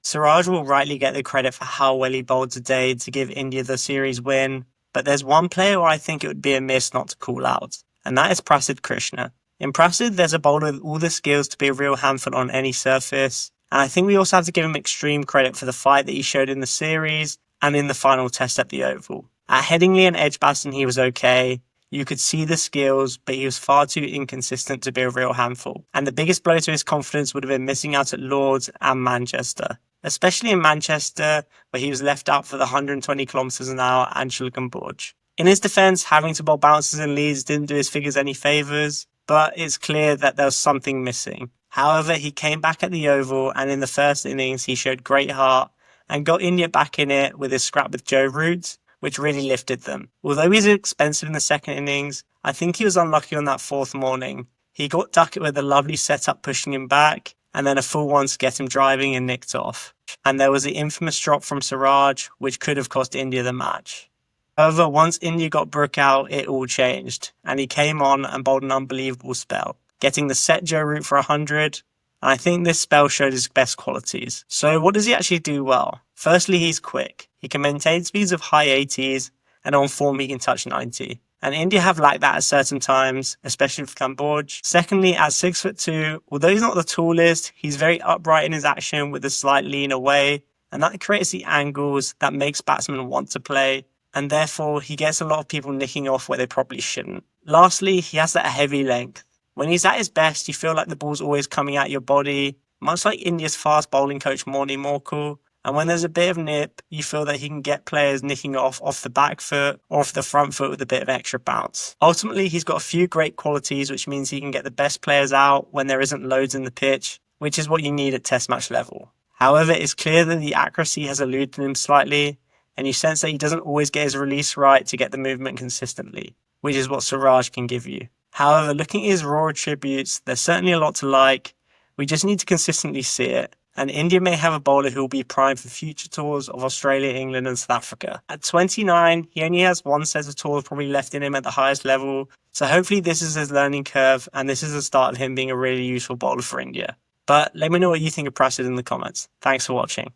Siraj will rightly get the credit for how well he bowled today to give India the series win, but there's one player where I think it would be a miss not to call out, and that is Prasidh Krishna. In Prasidh, there's a bowler with all the skills to be a real handful on any surface, and I think we also have to give him extreme credit for the fight that he showed in the series and in the final test at the Oval. At Headingley and Edgbaston he was okay, you could see the skills, but he was far too inconsistent to be a real handful, and the biggest blow to his confidence would have been missing out at Lords and Manchester. Especially in Manchester, where he was left out for the 120 kilometres an hour Anshul Borge. In his defence, having to bowl bounces in Leeds didn't do his figures any favours, but it's clear that there was something missing. However, he came back at the Oval, and in the first innings he showed great heart and got India back in it with his scrap with Joe Root, which really lifted them. Although he's expensive in the second innings, I think he was unlucky on that fourth morning. He got Duckett with a lovely setup pushing him back, and then a full one to get him driving and nicked off. And there was the infamous drop from Siraj, which could have cost India the match. However, once India got Brook out, it all changed, and he came on and bowled an unbelievable spell, getting the set Joe Root for 100, and I think this spell showed his best qualities. So what does he actually do well? Firstly, he's quick. He can maintain speeds of high 80s, and on form he can touch 90. And India have lacked that at certain times, especially with Kambodge. Secondly, at 6'2", although he's not the tallest, he's very upright in his action with a slight lean away, and that creates the angles that makes batsmen want to play, and therefore he gets a lot of people nicking off where they probably shouldn't. Lastly, he has that heavy length. When he's at his best, you feel like the ball's always coming at your body, much like India's fast bowling coach Morni Morkel. And when there's a bit of nip, you feel that he can get players nicking off the back foot or off the front foot with a bit of extra bounce. Ultimately, he's got a few great qualities, which means he can get the best players out when there isn't loads in the pitch, which is what you need at test match level. However, it's clear that the accuracy has eluded him slightly, and you sense that he doesn't always get his release right to get the movement consistently, which is what Siraj can give you. However, looking at his raw attributes, there's certainly a lot to like. We just need to consistently see it. And India may have a bowler who will be primed for future tours of Australia, England and South Africa. At 29, he only has one set of tours probably left in him at the highest level, so hopefully this is his learning curve and this is the start of him being a really useful bowler for India. But let me know what you think of Prasidh in the comments. Thanks for watching.